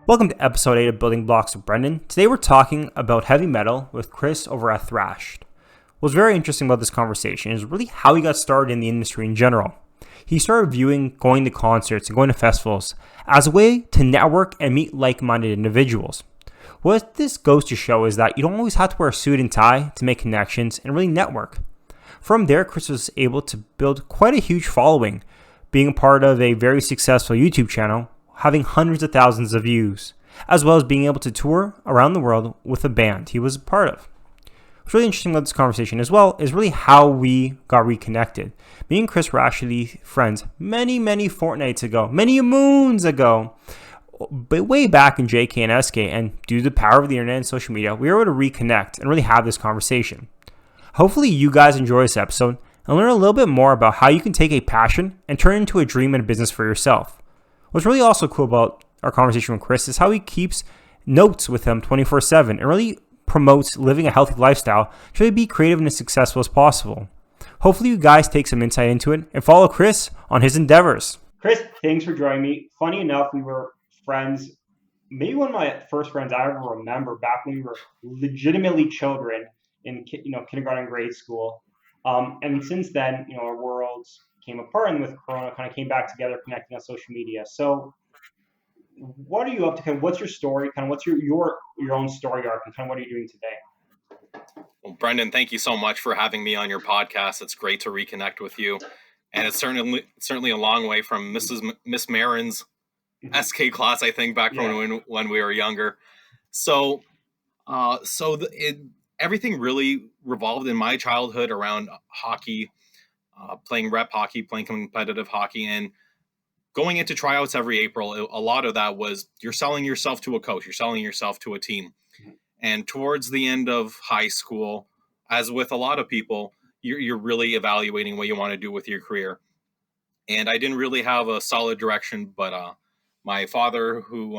Welcome to episode 8 of Building Blocks with Brendan. Today we're talking about heavy metal with Chris over at Thrashed. What's very interesting about this conversation is really how he got started in the industry in general. He started viewing going to concerts and going to festivals as a way to network and meet like-minded individuals. What this goes to show is that you don't always have to wear a suit and tie to make connections and really network. From there, Chris was able to build quite a huge following, being a part of a very successful YouTube channel, having hundreds of thousands of views, as well as being able to tour around the world with a band he was a part of. What's really interesting about this conversation as well is really how we got reconnected. Me and Chris were actually friends many fortnights ago, many moons ago, but way back in JK and SK, and due to the power of the internet and social media, we were able to reconnect and really have this conversation. Hopefully you guys enjoy this episode and learn a little bit more about how you can take a passion and turn it into a dream and a business for yourself. What's really also cool about our conversation with Chris is how he keeps notes with him 24/7 and really promotes living a healthy lifestyle to really be creative and as successful as possible. Hopefully you guys take some insight into it and follow Chris on his endeavors. Chris, thanks for joining me. Funny enough, we were friends, maybe one of my first friends I ever remember back when we were legitimately children in kindergarten and grade school. And since then, our worlds came apart, and with Corona kind of came back together, connecting on social media. So what are you up to? Kind of what's your story? Kind of what's your own story arc, and kind of what are you doing today? Well, Brendan, thank you so much for having me on your podcast. It's great to reconnect with you. And it's certainly a long way from Miss Marin's SK class, I think, back from when we were younger. So everything really revolved in my childhood around hockey, playing rep hockey, playing competitive hockey, and going into tryouts every April. A lot of that was you're selling yourself to a coach, you're selling yourself to a team. And towards the end of high school, as with a lot of people, you're really evaluating what you want to do with your career. And I didn't really have a solid direction, but my father, who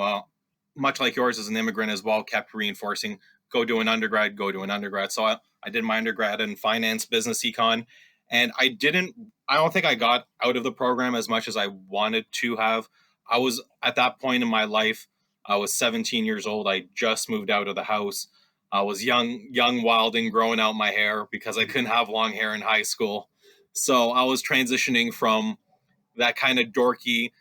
much like yours is an immigrant as well, kept reinforcing, go do an undergrad. So I did my undergrad in finance, business econ. And I don't think I got out of the program as much as I wanted to have. I was at that point in my life, I was 17 years old. I just moved out of the house. I was young, wild, and growing out my hair because I couldn't have long hair in high school. So I was transitioning from that kind of dorky,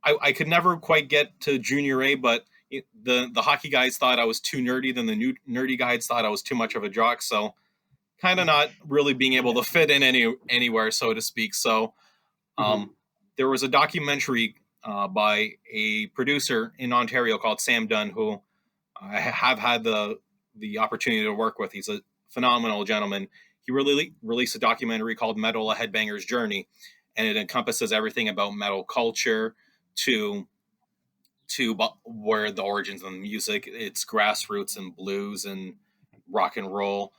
I could never quite get to junior A, but the hockey guys thought I was too nerdy. Then the new nerdy guys thought I was too much of a jock. So kind of not really being able to fit in anywhere, so to speak. So there was a documentary by a producer in Ontario called Sam Dunn, who I have had the opportunity to work with. He's a phenomenal gentleman. He really released a documentary called Metal: A Headbanger's Journey, and it encompasses everything about metal culture to where the origins of the music, its grassroots and blues and rock and roll.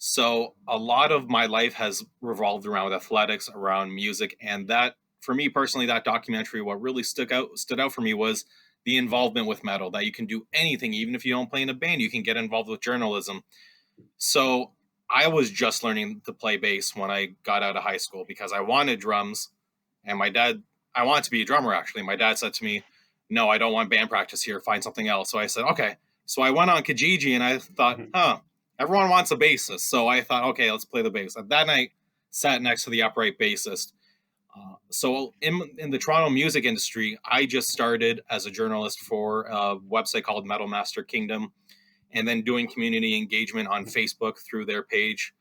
So a lot of my life has revolved around athletics, around music, and that, for me personally, that documentary, what really stood out for me was the involvement with metal, that you can do anything, even if you don't play in a band, you can get involved with journalism. So I was just learning to play bass when I got out of high school because I wanted drums, and I wanted to be a drummer, actually. My dad said to me, no, I don't want band practice here, find something else. So I said, okay. So I went on Kijiji, and I thought, everyone wants a bassist. So I thought, okay, let's play the bass. And that night, sat next to the upright bassist. So in the Toronto music industry, I just started as a journalist for a website called Metal Master Kingdom, and then doing community engagement on Facebook through their page.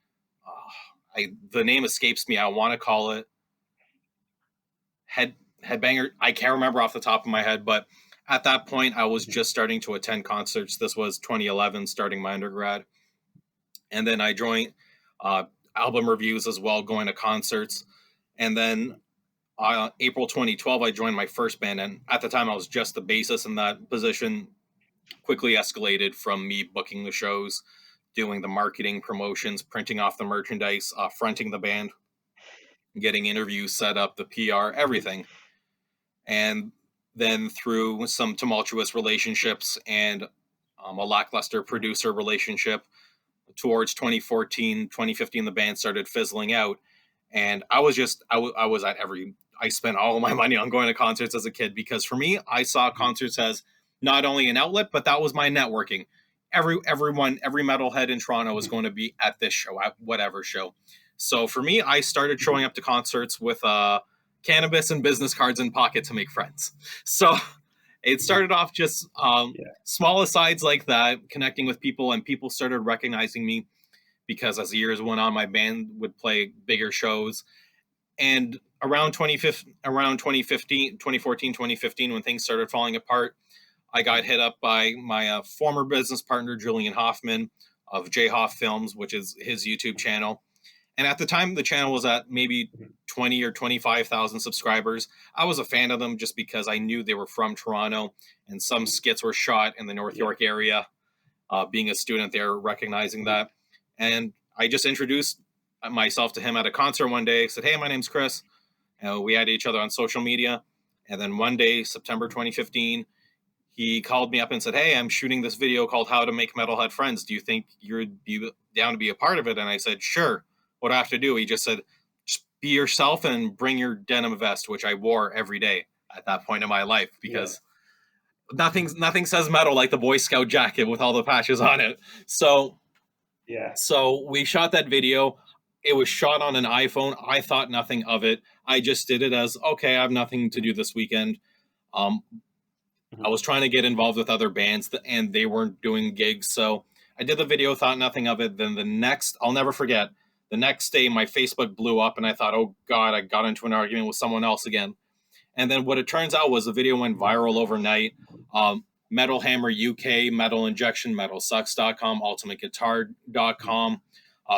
The name escapes me. I want to call it Headbanger. I can't remember off the top of my head, but at that point, I was just starting to attend concerts. This was 2011, starting my undergrad. And then I joined album reviews as well, going to concerts. And then April 2012, I joined my first band. And at the time, I was just the bassist, in that position quickly escalated from me booking the shows, doing the marketing, promotions, printing off the merchandise, fronting the band, getting interviews set up, the PR, everything. And then through some tumultuous relationships and a lackluster producer relationship, towards 2014, 2015, the band started fizzling out. And I was at I spent all of my money on going to concerts as a kid, because for me, I saw concerts as not only an outlet, but that was my networking. Every metalhead in Toronto was going to be at this show, at whatever show. So for me, I started showing up to concerts with cannabis and business cards in pocket to make friends. So it started off just Yeah. small asides like that, connecting with people, and people started recognizing me because as the years went on, my band would play bigger shows. And around 2015, 2014, 2015, when things started falling apart, I got hit up by my former business partner, Julian Hoffman of J Hoff Films, which is his YouTube channel. And at the time, the channel was at maybe 20 or 25,000 subscribers. I was a fan of them just because I knew they were from Toronto, and some skits were shot in the North York area. Being a student there, recognizing that. And I just introduced myself to him at a concert one day. I said, "Hey, my name's Chris." We had each other on social media. And then one day, September 2015, he called me up and said, "Hey, I'm shooting this video called How to Make Metalhead Friends. Do you think you'd be down to be a part of it?" And I said, "Sure. What do I have to do?" He just said, "Just be yourself and bring your denim vest," which I wore every day at that point in my life because nothing says metal like the Boy Scout jacket with all the patches on it. So Yeah. we shot that video. It was shot on an iPhone. I thought nothing of it. I just did it as, okay, I have nothing to do this weekend. Um, I was trying to get involved with other bands and they weren't doing gigs. So I did the video, thought nothing of it. Then I'll never forget, the next day my Facebook blew up and I thought, oh God, I got into an argument with someone else again. And then what it turns out was the video went viral overnight. Metal Hammer UK, Metal Injection, MetalSucks.com, UltimateGuitar.com,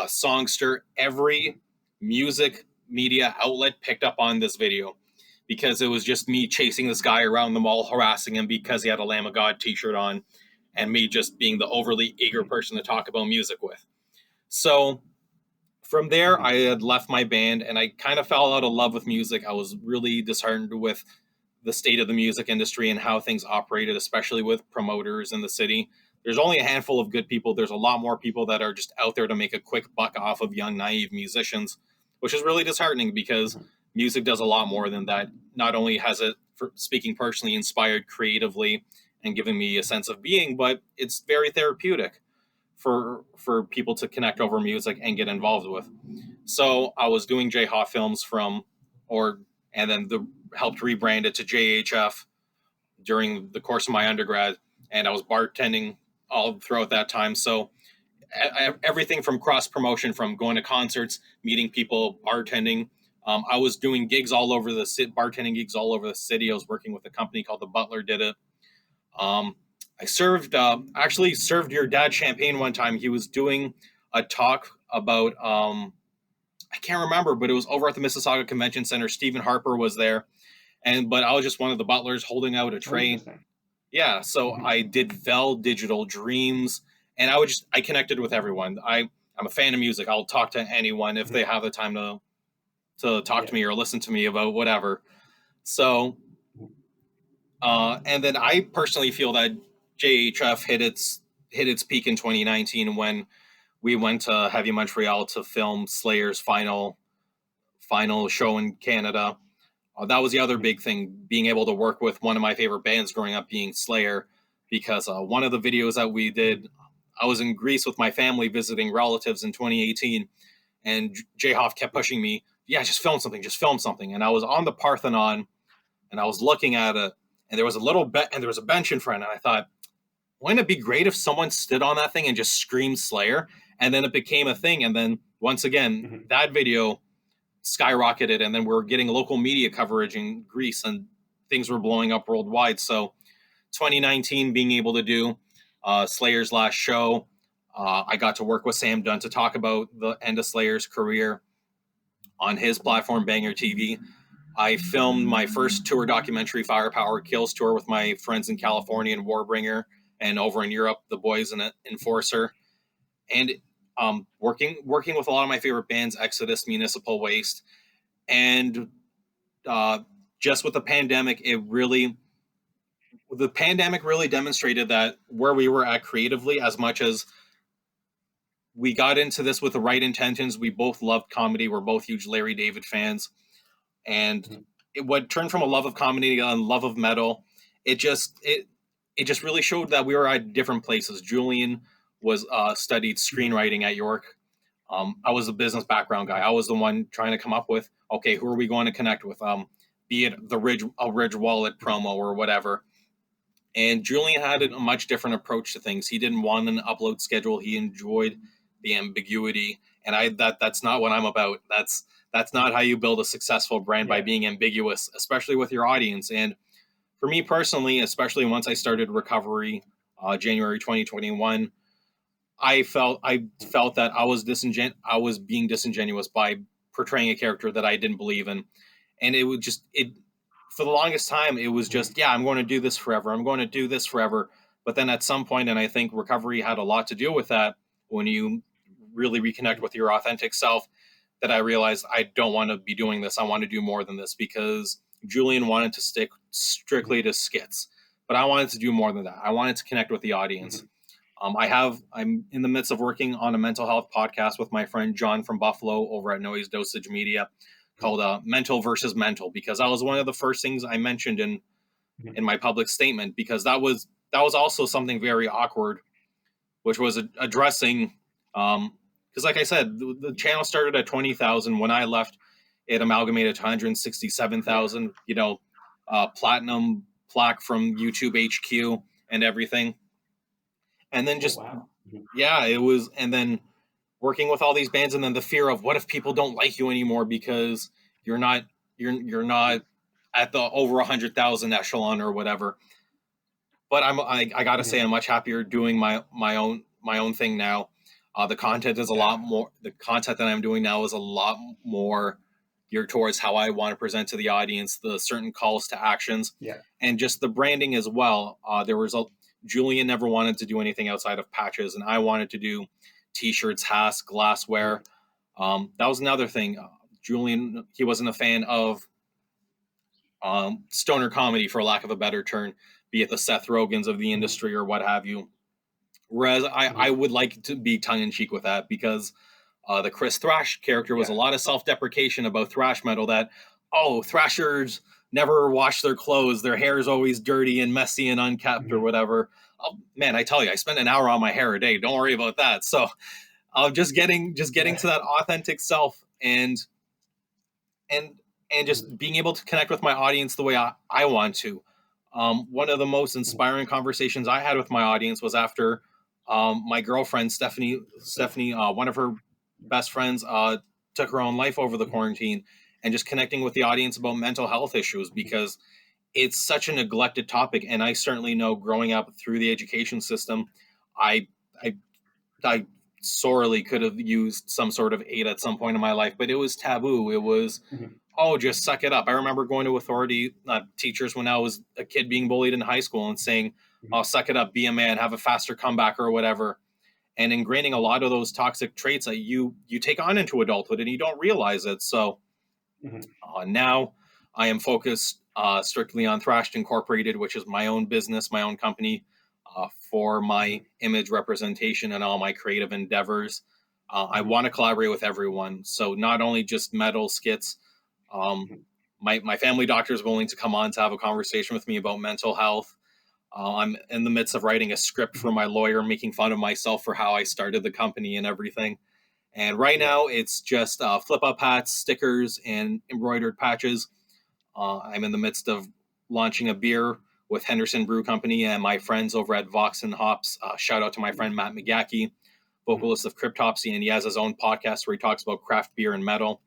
Songster, every music media outlet picked up on this video because it was just me chasing this guy around the mall, harassing him because he had a Lamb of God t-shirt on, and me just being the overly eager person to talk about music with. So from there, I had left my band and I kind of fell out of love with music. I was really disheartened with the state of the music industry and how things operated, especially with promoters in the city. There's only a handful of good people. There's a lot more people that are just out there to make a quick buck off of young, naive musicians, which is really disheartening because music does a lot more than that. Not only has it, for speaking personally, inspired creatively and given me a sense of being, but it's very therapeutic for people to connect over music and get involved with. So I was doing J Hoff Films and then helped rebrand it to JHF during the course of my undergrad, and I was bartending all throughout that time. So everything from cross promotion, from going to concerts, meeting people, bartending. I was doing gigs all over the city, bartending gigs all over the city. I was working with a company called The Butler did it. I actually served your dad champagne one time. He was doing a talk about, I can't remember, but it was over at the Mississauga Convention Center. Stephen Harper was there, but I was just one of the butlers holding out a tray. Yeah, so I did Vel Digital Dreams, and I connected with everyone. I'm a fan of music. I'll talk to anyone if they have the time to talk to me or listen to me about whatever. So, and then I personally feel that JHF hit its peak in 2019 when we went to Heavy Montreal to film Slayer's final show in Canada. That was the other big thing, being able to work with one of my favorite bands growing up, being Slayer, because one of the videos that we did, I was in Greece with my family visiting relatives in 2018, and J Hoff kept pushing me, yeah, just film something. And I was on the Parthenon, and I was looking at it, and there was a bench in front, and I thought, wouldn't it be great if someone stood on that thing and just screamed Slayer? And then it became a thing, and then once again, that video skyrocketed, and then we're getting local media coverage in Greece and things were blowing up worldwide. So 2019, being able to do Slayer's last show, I got to work with Sam Dunn to talk about the end of Slayer's career on his platform, Banger TV. I filmed my first tour documentary, Firepower Kills Tour, with my friends in California and Warbringer, and over in Europe, the boys in Enforcer. And working with a lot of my favorite bands, Exodus, Municipal Waste, and just with the pandemic, the pandemic really demonstrated that where we were at creatively, as much as we got into this with the right intentions, we both loved comedy. We're both huge Larry David fans, and what turned from a love of comedy to a love of metal, it it just really showed that we were at different places. Julian was studied screenwriting at York. I was a business background guy. I was the one trying to come up with, okay, who are we going to connect with? Be it a Ridge Wallet promo or whatever. And Julian had a much different approach to things. He didn't want an upload schedule. He enjoyed the ambiguity, and that's not what I'm about. That's not how you build a successful brand, by being ambiguous, especially with your audience. And for me personally, especially once I started recovery, January 2021, I felt that I was being disingenuous by portraying a character that I didn't believe in, and it for the longest time it was just, yeah, I'm going to do this forever. I'm going to do this forever. But then at some point, and I think recovery had a lot to do with that, when you really reconnect with your authentic self, that I realized I don't want to be doing this. I want to do more than this, because Julian wanted to stick strictly to skits, but I wanted to do more than that. I wanted to connect with the audience. I'm in the midst of working on a mental health podcast with my friend John from Buffalo over at Noise Dosage Media, called Mental versus Mental, because that was one of the first things I mentioned in my public statement, because that was also something very awkward, which was addressing, because like I said, the channel started at 20,000. When I left, it amalgamated to 167,000, platinum plaque from YouTube HQ and everything. And then just, yeah, it was, and then working with all these bands, and then the fear of, what if people don't like you anymore because you're not at the over 100,000 echelon or whatever. But I gotta say, I'm much happier doing my own thing now. The content is a lot more. The content that I'm doing now is a lot more geared towards how I want to present to the audience, the certain calls to actions, and just the branding as well. Julian never wanted to do anything outside of patches, and I wanted to do T-shirts, hats, glassware. That was another thing. Julian, he wasn't a fan of stoner comedy, for lack of a better term, be it the Seth Rogans of the industry or what have you. Whereas I would like to be tongue-in-cheek with that, because the Chris Thrashed character was a lot of self-deprecation about thrash metal, that, oh, thrashers never wash their clothes, their hair is always dirty and messy and unkept or whatever. Oh, man, I tell you, I spend an hour on my hair a day. Don't worry about that. So just getting to that authentic self, and just being able to connect with my audience the way I want to. One of the most inspiring conversations I had with my audience was after my girlfriend, Stephanie, one of her best friends, took her own life over the quarantine, and just connecting with the audience about mental health issues, because it's such a neglected topic. And I certainly know, growing up through the education system, I sorely could have used some sort of aid at some point in my life, but it was taboo. It was, oh, just suck it up. I remember going to authority teachers when I was a kid being bullied in high school, and saying, oh, suck it up, be a man, have a faster comeback or whatever. And ingraining a lot of those toxic traits that you take on into adulthood, and you don't realize it. So now I am focused strictly on Thrashed Incorporated, which is my own business, my own company, for my image representation and all my creative endeavors. I want to collaborate with everyone. So not only just metal skits. My family doctor is willing to come on to have a conversation with me about mental health. I'm in the midst of writing a script for my lawyer, making fun of myself for how I started the company and everything. And right now it's just flip-up hats, stickers, and embroidered patches. I'm in the midst of launching a beer with Henderson Brew Company and my friends over at Vox and Hops. Shout out to my friend Matt McGackie, vocalist of Cryptopsy, and he has his own podcast where he talks about craft beer and metal.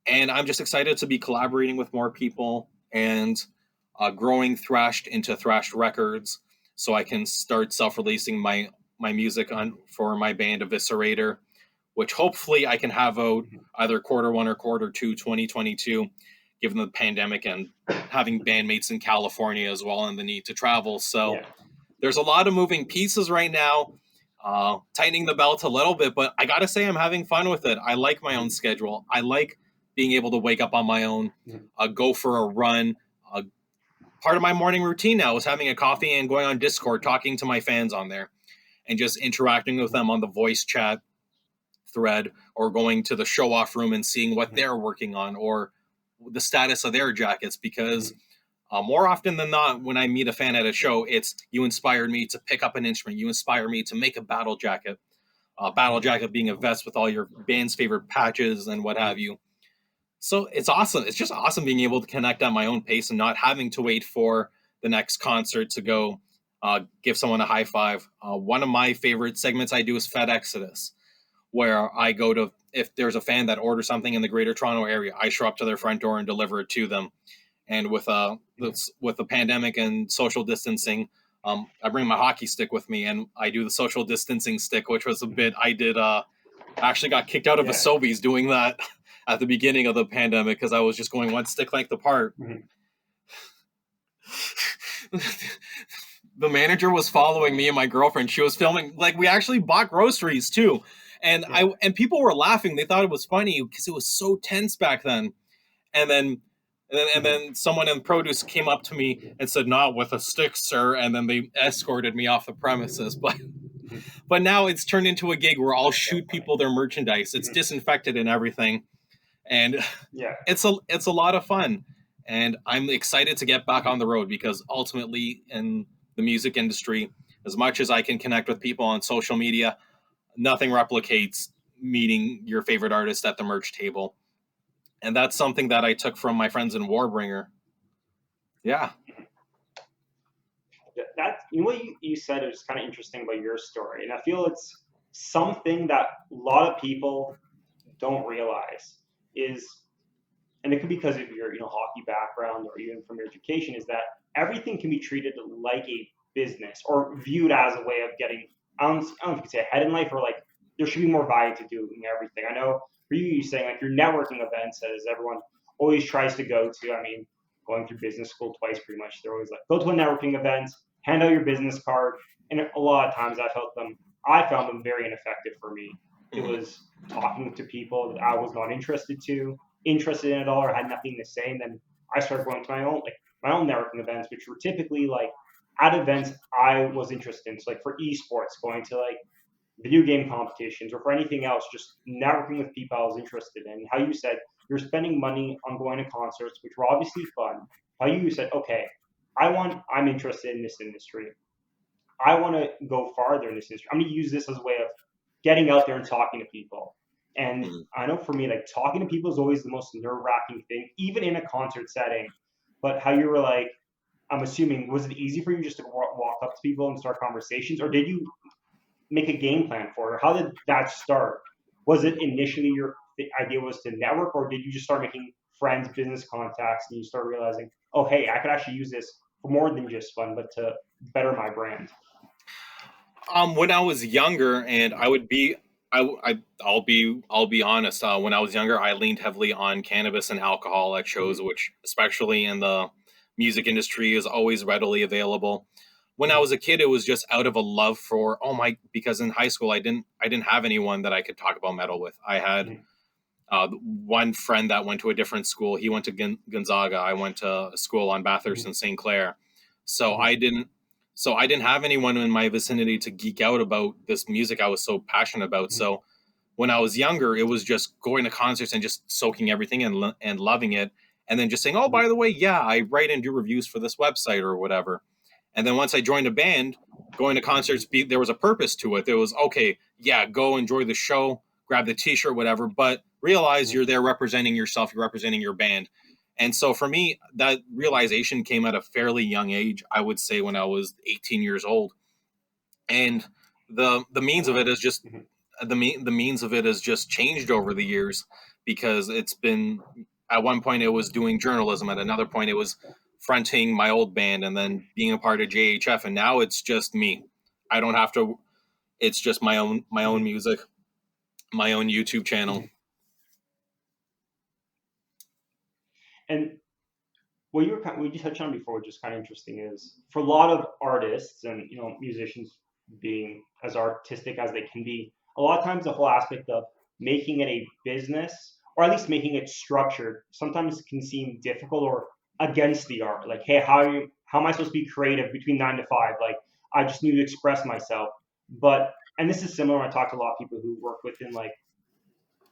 And I'm just excited to be collaborating with more people, and growing Thrashed into Thrashed Records, so I can start self-releasing my music for my band Eviscerator, which hopefully I can have out either Q1 or Q2 2022, given the pandemic and having bandmates in California as well, and the need to travel. So there's a lot of moving pieces right now, tightening the belt a little bit, but I gotta say, I'm having fun with it. I like my own schedule. I like being able to wake up on my own, go for a run. Part of my morning routine now is having a coffee and going on Discord, talking to my fans on there, and just interacting with them on the voice chat thread, or going to the show off room and seeing what they're working on, or the status of their jackets, because More often than not, when I meet a fan at a show, it's you inspired me to pick up an instrument. You inspire me to make a battle jacket. Battle jacket being a vest with all your band's favorite patches and what have you. So it's awesome. It's just awesome being able to connect at my own pace and not having to wait for the next concert to go give someone a high five. One of my favorite segments I do is Fed Exodus, where I go to, if there's a fan that orders something in the Greater Toronto area, I show up to their front door and deliver it to them. And with the pandemic and social distancing, I bring my hockey stick with me, and I do the social distancing stick, which was a bit I did. I actually got kicked out of a Sobeys doing that at the beginning of the pandemic because I was just going one stick length apart. Mm-hmm. The manager was following me and my girlfriend. She was filming. Like, we actually bought groceries too, and people were laughing. They thought it was funny because it was so tense back then. And then someone in produce came up to me and said, "Not with a stick, sir." And then they escorted me off the premises. But now it's turned into a gig where I'll shoot people their merchandise. It's disinfected and everything, and it's a lot of fun. And I'm excited to get back on the road because ultimately, in the music industry, as much as I can connect with people on social media, nothing replicates meeting your favorite artist at the merch table. And that's something that I took from my friends in Warbringer. Yeah. That, what you said is kind of interesting about your story. And I feel it's something that a lot of people don't realize is, and it could be because of your hockey background or even from your education, is that everything can be treated like a business or viewed as a way of getting, I don't know if you could say ahead in life, or like there should be more value to doing everything. I know for you saying like your networking events, as everyone always tries to go to. I mean, going through business school twice pretty much, they're always like, go to a networking event, hand out your business card. And a lot of times I found them very ineffective for me. It was talking to people that I was not interested in at all, or had nothing to say. And then I started going to my own networking events, which were typically like at events I was interested in. So like for esports, going to like video game competitions, or for anything else, just networking with people I was interested in. How you said you're spending money on going to concerts, which were obviously fun. How you said, okay, I'm interested in this industry. I want to go farther in this industry. I'm going to use this as a way of getting out there and talking to people. And I know for me, like talking to people is always the most nerve-wracking thing, even in a concert setting. But how you were like, I'm assuming, was it easy for you just to walk up to people and start conversations, or did you make a game plan for it? Or how did that start? Was it initially the idea was to network, or did you just start making friends, business contacts, and you start realizing, oh, hey, I could actually use this for more than just fun, but to better my brand? When I was younger, and I'll be honest. When I was younger, I leaned heavily on cannabis and alcohol at shows, which, especially in the music industry, is always readily available. When I was a kid, it was just out of a love for because in high school I didn't have anyone that I could talk about metal with. I had one friend that went to a different school. He went to Gonzaga. I went to a school on Bathurst and St. Clair. So I didn't have anyone in my vicinity to geek out about this music I was so passionate about. So when I was younger, it was just going to concerts and just soaking everything and loving it. And then just saying, oh, by the way, yeah, I write and do reviews for this website or whatever. And then once I joined a band, going to concerts, there was a purpose to it. There was, okay, yeah, go enjoy the show, grab the t-shirt, whatever, but realize you're there representing yourself, you're representing your band. And so for me, that realization came at a fairly young age, I would say when I was 18 years old. And the means of it is just the means of it has just changed over the years, because it's been, at one point it was doing journalism, at another point it was fronting my old band, and then being a part of JHF, and now it's just me. I don't have to. It's just my own music, my own YouTube channel. And what you touched on before, which is kind of interesting, is for a lot of artists and musicians being as artistic as they can be, a lot of times the whole aspect of making it a business, or at least making it structured, sometimes can seem difficult or against the art. Like, hey, how am I supposed to be creative between 9 to 5? Like, I just need to express myself. But, and this is similar when I talk to a lot of people who work within like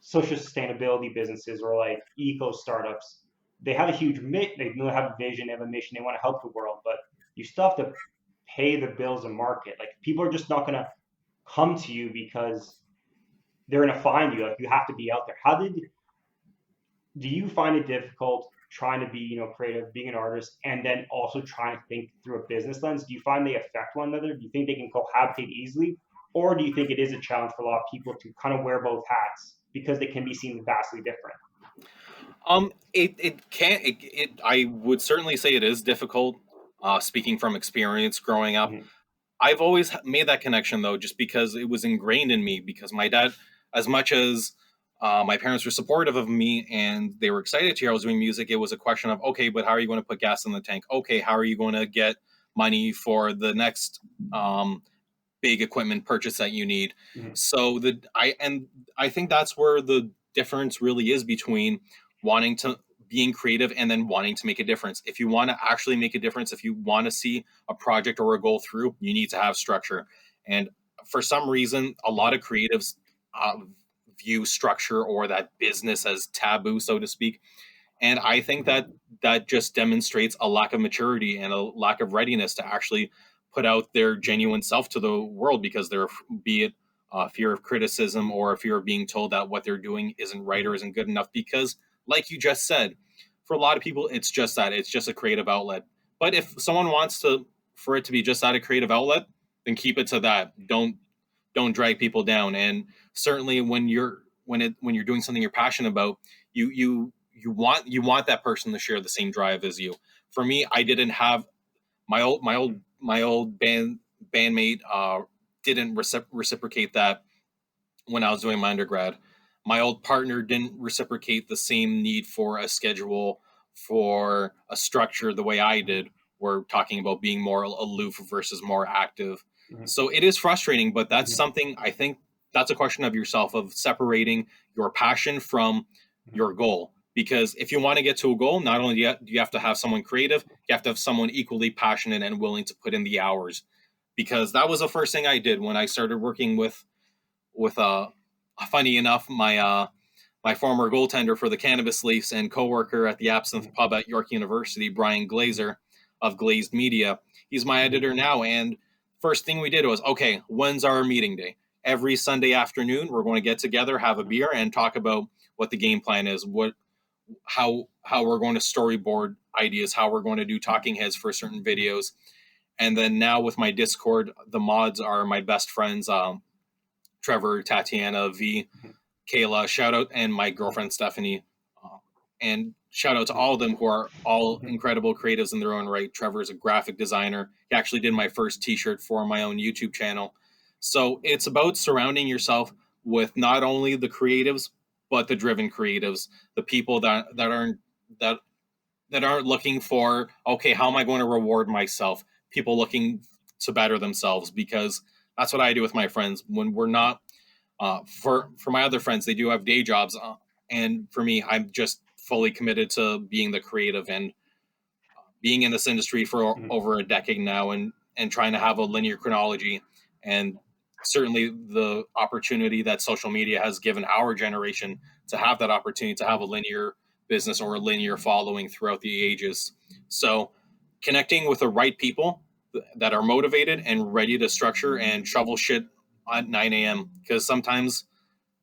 social sustainability businesses or like eco startups. they have a huge they have a vision, they have a mission, they want to help the world, but you still have to pay the bills and market. Like people are just not going to come to you because they're going to find you. Like you have to be out there. Do you find it difficult trying to be, creative, being an artist, and then also trying to think through a business lens? Do you find they affect one another? Do you think they can cohabitate easily? Or do you think it is a challenge for a lot of people to kind of wear both hats because they can be seen vastly different? It can I would certainly say it is difficult. Speaking from experience growing up, Mm-hmm. I've always made that connection though, just because it was ingrained in me. Because my dad, as much as my parents were supportive of me and they were excited to hear I was doing music, it was a question of, okay, but how are you going to put gas in the tank? Okay, how are you going to get money for the next big equipment purchase that you need? Mm-hmm. So I think that's where the difference really is between wanting to being creative and then wanting to make a difference. If you want to actually make a difference, if you want to see a project or a goal through, you need to have structure. And for some reason, a lot of creatives view structure or that business as taboo, so to speak. And I think that that just demonstrates a lack of maturity and a lack of readiness to actually put out their genuine self to the world, because they're, be it fear of criticism or a fear of being told that what they're doing isn't right or isn't good enough. Because, like you just said, for a lot of people, it's just that it's just a creative outlet. But if someone wants to, for it to be just that a creative outlet, then keep it to that. Don't drag people down. And certainly when you're doing something you're passionate about, you want that person to share the same drive as you. For me, I didn't have my old bandmate didn't reciprocate that when I was doing my undergrad. My old partner didn't reciprocate the same need for a schedule, for a structure the way I did. We're talking about being more aloof versus more active. Mm-hmm. So it is frustrating, but that's Mm-hmm. something, I think that's a question of yourself, of separating your passion from your goal. Because if you want to get to a goal, not only do you have to have someone creative, you have to have someone equally passionate and willing to put in the hours. Because that was the first thing I did when I started working with funny enough, my former goaltender for the Cannabis Leafs and coworker at the Absinthe Pub at York University, Brian Glazer of Glazed Media. He's my editor now, and first thing we did was, okay, when's our meeting day? Every Sunday afternoon, we're going to get together, have a beer, and talk about what the game plan is, how we're going to storyboard ideas, how we're going to do talking heads for certain videos. And then now with my Discord, the mods are my best friends. Trevor, Tatiana, V, Kayla, shout out, and my girlfriend Stephanie. And shout out to all of them who are all incredible creatives in their own right. Trevor is a graphic designer. He actually did my first t-shirt for my own YouTube channel. So it's about surrounding yourself with not only the creatives, but the driven creatives, the people that aren't looking for, okay, how am I going to reward myself? People looking to better themselves, because that's what I do with my friends. When we're not, for my other friends, they do have day jobs, and for me, I'm just fully committed to being the creative and being in this industry for over a decade now, and trying to have a linear chronology. And certainly the opportunity that social media has given our generation to have that opportunity to have a linear business or a linear following throughout the ages. So connecting with the right people that are motivated and ready to structure and shovel shit at 9 a.m. because sometimes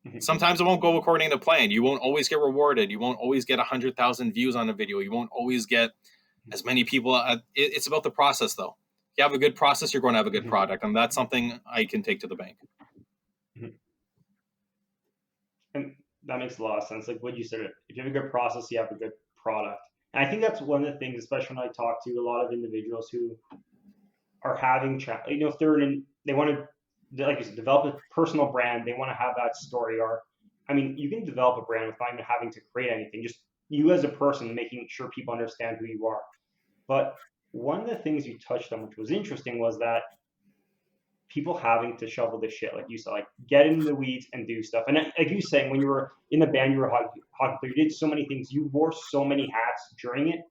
it won't go according to plan. You won't always get rewarded. You won't always get 100,000 views on a video. You won't always get as many people. It's about the process, though. If you have a good process, you're going to have a good product, and that's something I can take to the bank. And that makes a lot of sense. Like what you said, if you have a good process, you have a good product. And I think that's one of the things, especially when I talk to a lot of individuals who are having, if they're they want to, like you said, develop a personal brand, they want to have that story arc. I mean, you can develop a brand without even having to create anything, just you as a person, making sure people understand who you are. But one of the things you touched on, which was interesting, was that people having to shovel this shit, like you said, like get in the weeds and do stuff. And like you saying, when you were in the band, you were a hockey player, you did so many things, you wore so many hats during it.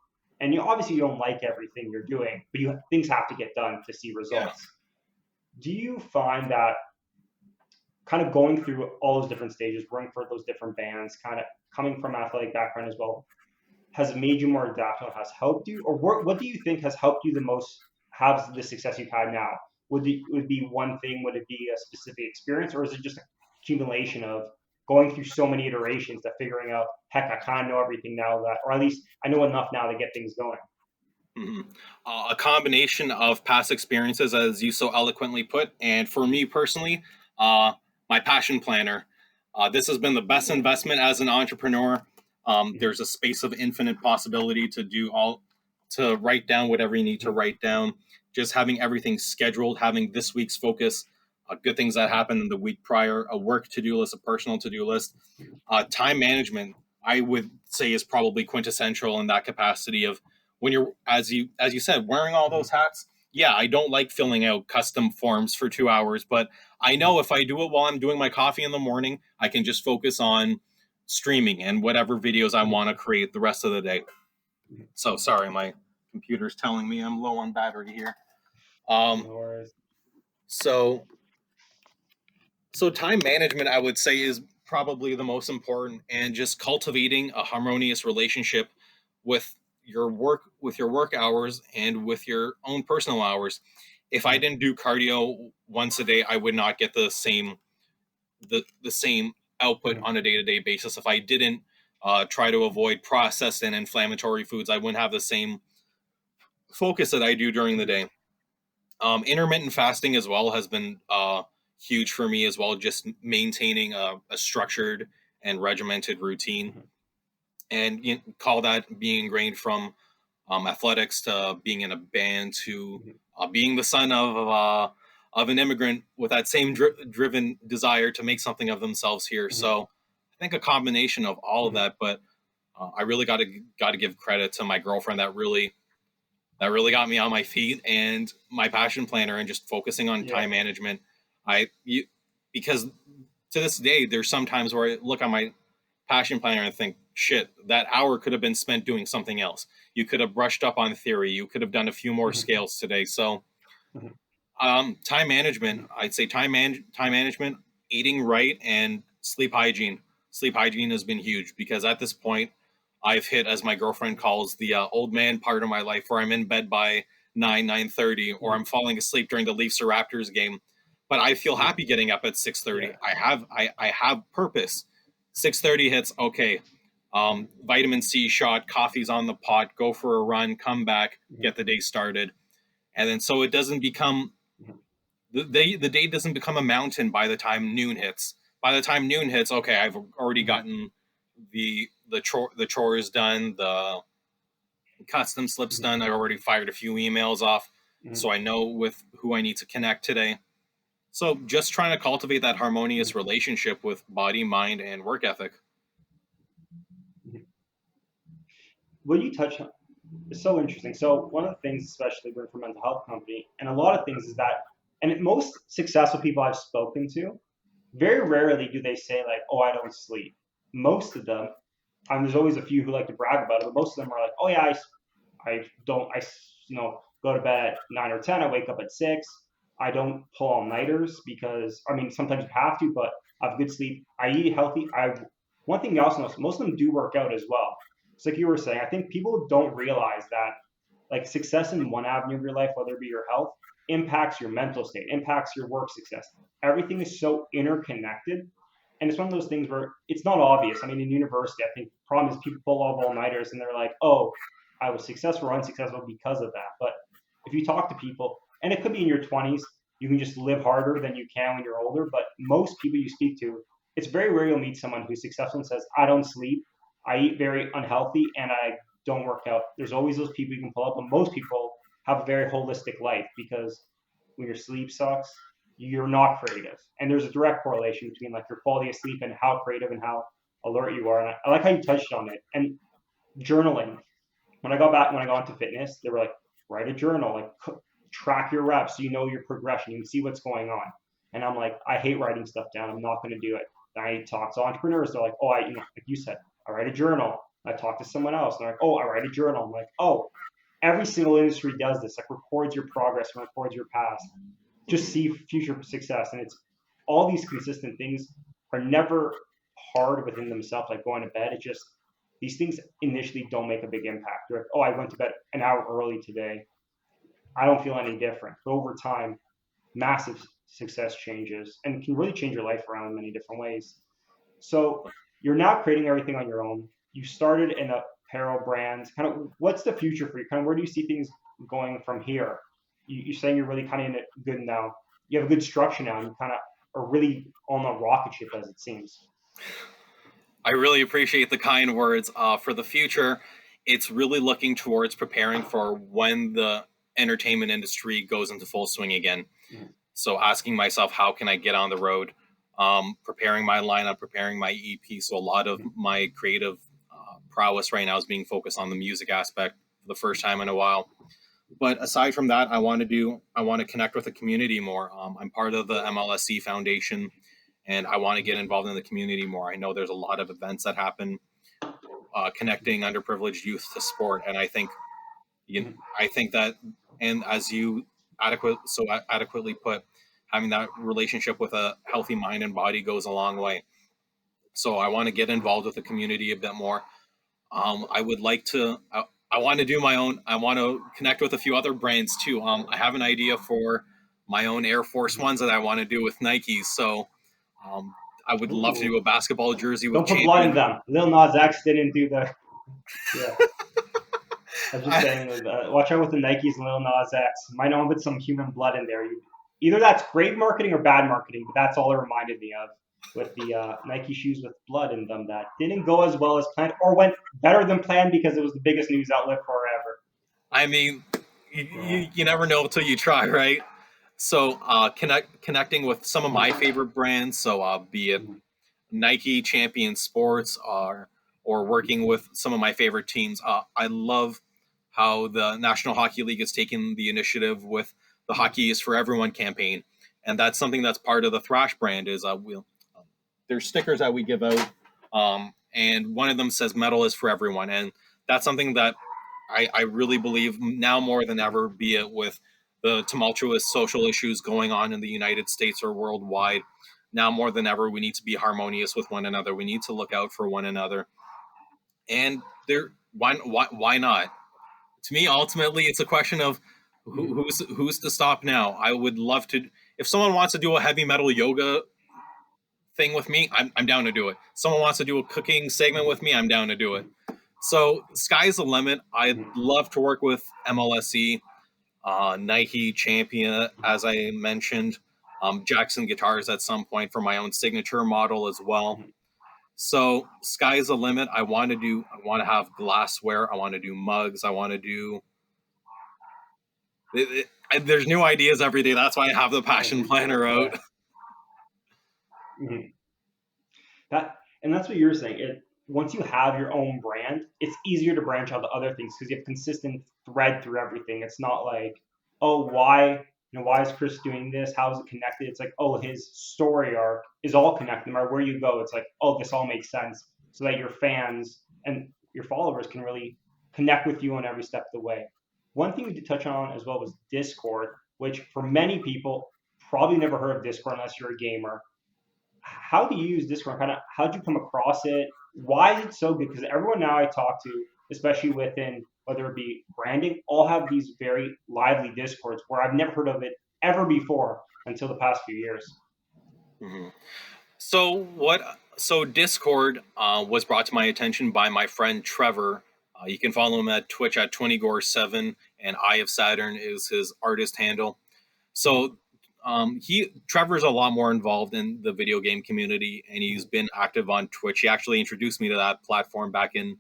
And you obviously you don't like everything you're doing, but things have to get done to see results. Yeah. Do you find that kind of going through all those different stages, working for those different bands, kind of coming from athletic background as well, has made you more adaptable, has helped you, or what do you think has helped you the most have the success you've had now? Would be one thing? Would it be a specific experience, or is it just a accumulation of going through so many iterations that figuring out, heck, I kind of know everything now that, or at least I know enough now to get things going. hmm A combination of past experiences, as you so eloquently put, and for me personally, my passion planner. This has been the best investment as an entrepreneur. There's a space of infinite possibility to write down whatever you need to write down. Just having everything scheduled, having this week's focus, good things that happened in the week prior, a work to-do list, a personal to-do list, time management. I would say is probably quintessential in that capacity of when you're as you said wearing all those hats. Yeah, I don't like filling out custom forms for 2 hours, but I know if I do it while I'm doing my coffee in the morning, I can just focus on streaming and whatever videos I want to create the rest of the day. So sorry, my computer's telling me I'm low on battery here. No worries. So so time management, I would say, is probably the most important, and just cultivating a harmonious relationship with your work hours and with your own personal hours. If I didn't do cardio once a day, I would not get the same output on a day-to-day basis. If I didn't try to avoid processed and inflammatory foods, I wouldn't have the same focus that I do during the day. Intermittent fasting as well has been huge for me as well, just maintaining a structured and regimented routine. And call that being ingrained from athletics to being in a band to being the son of an immigrant with that same driven desire to make something of themselves here. So I think a combination of all of that, but I really got to give credit to my girlfriend that really got me on my feet, and my passion planner, and just focusing on time management. Because to this day, there's sometimes where I look on my passion planner and think, shit, that hour could have been spent doing something else. You could have brushed up on theory. You could have done a few more scales today. So, time management, I'd say time management, eating right, and sleep hygiene. Sleep hygiene has been huge because at this point, I've hit, as my girlfriend calls, the old man part of my life, where I'm in bed by 9:30, or I'm falling asleep during the Leafs or Raptors game. But I feel happy getting up at 6:30. I have purpose. 6:30 hits. Okay, vitamin C shot, coffee's on the pot. Go for a run, come back, get the day started, and then so it doesn't become the day doesn't become a mountain by the time noon hits. By the time noon hits, okay, I've already gotten the chores done, the custom slips done. I already fired a few emails off, so I know with who I need to connect today. So just trying to cultivate that harmonious relationship with body, mind, and work ethic. What you touch on is so interesting. So one of the things, especially we're for mental health company, and a lot of things is that, and most successful people I've spoken to, very rarely do they say like, "Oh, I don't sleep." Most of them, and there's always a few who like to brag about it, but most of them are like, "Oh yeah, I don't, go to bed at 9 or 10. I wake up at 6. I don't pull all nighters because I mean sometimes you have to, but I have good sleep. I eat healthy. I One thing you also know, most of them do work out as well. It's like you were saying. I think people don't realize that like success in one avenue of your life, whether it be your health, impacts your mental state, impacts your work success. Everything is so interconnected. And it's one of those things where it's not obvious. I mean, in university, I think the problem is people pull off all nighters and they're like, oh, I was successful or unsuccessful because of that. But if you talk to people, and it could be in your 20s, you can just live harder than you can when you're older. But most people you speak to, it's very rare you'll meet someone who's successful and says, I don't sleep, I eat very unhealthy, and I don't work out. There's always those people you can pull up, but most people have a very holistic life because when your sleep sucks, you're not creative. And there's a direct correlation between like your quality of sleep and how creative and how alert you are. And I like how you touched on it. And journaling. When I got into fitness, they were like, write a journal, like track your reps so you know your progression, you can see what's going on. And I'm like, I hate writing stuff down. I'm not going to do it. And I talk to entrepreneurs. They're like, oh, like you said, I write a journal. I talk to someone else. And they're like, oh, I write a journal. I'm like, oh, every single industry does this. Like records your progress and records your past. Just see future success. And it's all these consistent things are never hard within themselves, like going to bed. It's just these things initially don't make a big impact. You're like, oh, I went to bed an hour early today. I don't feel any different. But over time, massive success changes and can really change your life around in many different ways. So you're now creating everything on your own. You started in apparel brands. Kind of, what's the future for you? Kind of, where do you see things going from here? You're saying you're really kind of in it good now. You have a good structure now, and you kind of are really on a rocket ship, as it seems. I really appreciate the kind words. For the future, it's really looking towards preparing for when the entertainment industry goes into full swing again. Mhm. So asking myself, how can I get on the road? Preparing my lineup, preparing my EP. So a lot of my creative prowess right now is being focused on the music aspect for the first time in a while. But aside from that, I want to connect with the community more. I'm part of the MLSC Foundation, and I want to get involved in the community more. I know there's a lot of events that happen connecting underprivileged youth to sport, and Mhm. I think that, and as you adequately put, having that relationship with a healthy mind and body goes a long way. So I want to get involved with the community a bit more. I would like to. I want to do my own. I want to connect with a few other brands too. I have an idea for my own Air Force Ones that I want to do with Nikes. So um, I would love to do Ooh. a basketball jersey with Don't put blood in Champion. them. Lil Nas X didn't do the. Yeah, I was just I, saying, watch out with the Nikes and Lil Nas X. Might not put some human blood in there. Either that's great marketing or bad marketing, but that's all it reminded me of with the Nike shoes with blood in them that didn't go as well as planned or went better than planned because it was the biggest news outlet forever. I mean, Yeah. you never know until you try, right? So connecting with some of my favorite brands. So be it Mhm. Nike, Champion Sports, or working with some of my favorite teams. I love how the National Hockey League has taken the initiative with the Hockey is for Everyone campaign, and that's something that's part of the Thrash brand. Is there's stickers that we give out, and one of them says "Metal is for everyone," and that's something that I really believe now more than ever, be it with the tumultuous social issues going on in the United States or worldwide. Now more than ever, we need to be harmonious with one another. We need to look out for one another, and there, why not? To me, ultimately, it's a question of Mhm. who's to stop now. I would love to. If someone wants to do a heavy metal yoga thing with me, I'm down to do it. Someone wants to do a cooking segment with me, I'm down to do it. So sky's the limit. I'd Mhm. love to work with MLSE, Nike, Champion, as I mentioned, Jackson Guitars at some point for my own signature model as well. Mhm. So sky's the limit. I want to have glassware. I want to do mugs. I want to do. There's new ideas every day. That's why I have the passion planner Yeah. out. Mhm. That and that's what you're saying. It once you have your own brand, it's easier to branch out to other things because you have consistent thread through everything. It's not like, oh, why is Chris doing this? How is it connected? It's like, oh, his story arc is all connected. No matter where you go, it's like, oh, this all makes sense, so that your fans and your followers can really connect with you on every step of the way. One thing we did touch on as well was Discord, which for many people probably never heard of Discord unless you're a gamer. How do you use Discord? Kind of how did you come across it? Why is it so good? Because everyone now I talk to, especially within whether it be branding, all have these very lively Discords where I've never heard of it ever before until the past few years. Mhm. So what? So Discord was brought to my attention by my friend Trevor. You can follow him at Twitch at 20gore7, and Eye of Saturn is his artist handle. So he Trevor's a lot more involved in the video game community, and he's been active on Twitch. He actually introduced me to that platform back in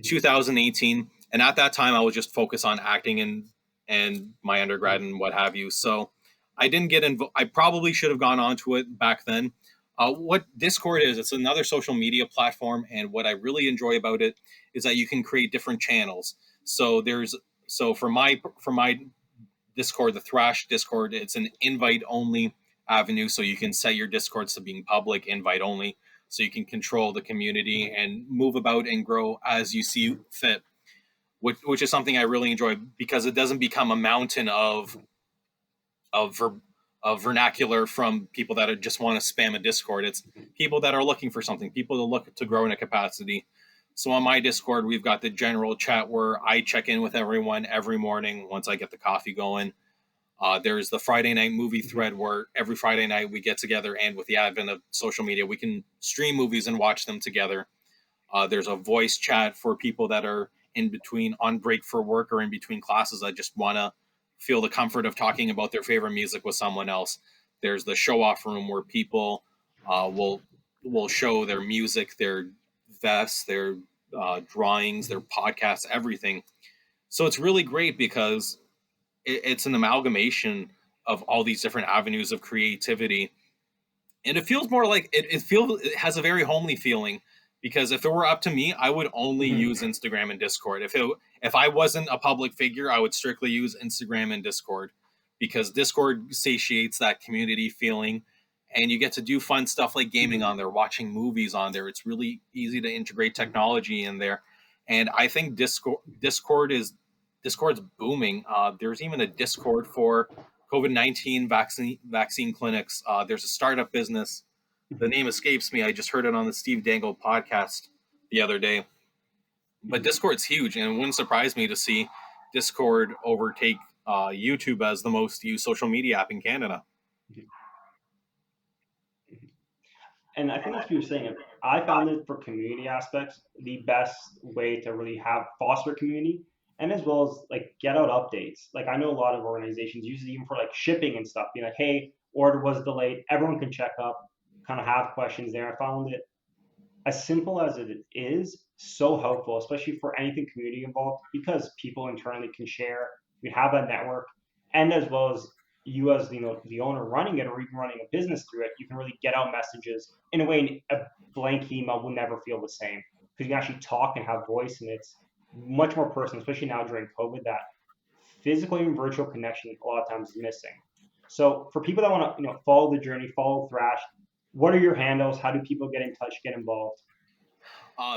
2018, and at that time I was just focused on acting and my undergrad and what have you. So I didn't get involved. I probably should have gone onto it back then. What Discord is, it's another social media platform, and what I really enjoy about it is that you can create different channels. So there's for my Discord, the Thrash Discord, it's an invite only avenue. So you can set your Discords to being public, invite only. So you can control the community and move about and grow as you see fit, which is something I really enjoy because it doesn't become a mountain of, ver, of vernacular from people that just want to spam a Discord. It's people that are looking for something, people that look to grow in a capacity. So on my Discord, we've got the general chat where I check in with everyone every morning once I get the coffee going. There's the Friday night movie thread where every Friday night we get together, and with the advent of social media, we can stream movies and watch them together. There's a voice chat for people that are in between, on break for work, or in between classes that just want to feel the comfort of talking about their favorite music with someone else. There's the show off room where people will show their music, their vests, their drawings, their podcasts, everything. So it's really great because it's an amalgamation of all these different avenues of creativity, and it feels more like it has a very homely feeling, because if it were up to me, I would only Mhm. use Instagram and Discord. If I wasn't a public figure, I would strictly use Instagram and Discord, because Discord satiates that community feeling, and you get to do fun stuff like gaming Mhm. on there, watching movies on there. It's really easy to integrate technology in there, and I think Discord's booming. There's even a Discord for COVID-19 vaccine clinics. There's a startup business. The name escapes me. I just heard it on the Steve Dangle podcast the other day. But Mhm. Discord's huge, and it wouldn't surprise me to see Discord overtake YouTube as the most used social media app in Canada. Mhm. And I think that's what you're saying. I found it for community aspects the best way to really have foster community, and as well as like get out updates. Like I know a lot of organizations use it even for like shipping and stuff. Being like, hey, order was delayed. Everyone can check up, kind of have questions there. I found it as simple as it is, so helpful, especially for anything community involved, because people internally can share. We have a network, and as well as you as the owner running it or even running a business through it, you can really get out messages in a way a blank email will never feel the same, because you can actually talk and have voice, and it's much more personal, especially now during COVID. That physical and virtual connection a lot of times is missing. So for people that want to follow the journey, follow Thrash, what are your handles? How do people get in touch, get involved?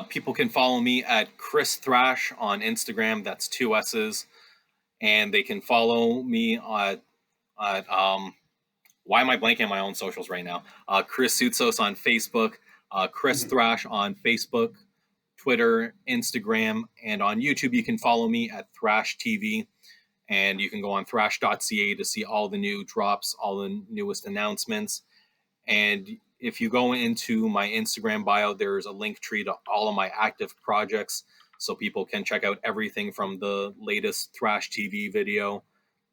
People can follow me at Chris Thrash on Instagram. That's two S's. And they can follow me at why am I blanking on my own socials right now? Chris Soutsos on Facebook, Chris Mhm. Thrash on Facebook, Twitter, Instagram, and on YouTube. You can follow me at Thrash TV, and you can go on thrash.ca to see all the new drops, all the newest announcements. And if you go into my Instagram bio, there's a link tree to all of my active projects, so people can check out everything from the latest Thrash TV video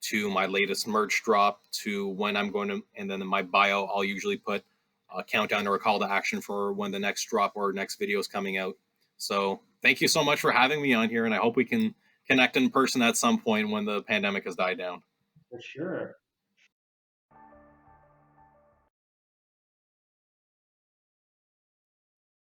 to my latest merch drop to when I'm going to. And then in my bio, I'll usually put a countdown or a call to action for when the next drop or next video is coming out. So thank you so much for having me on here, and I hope we can connect in person at some point when the pandemic has died down. For sure.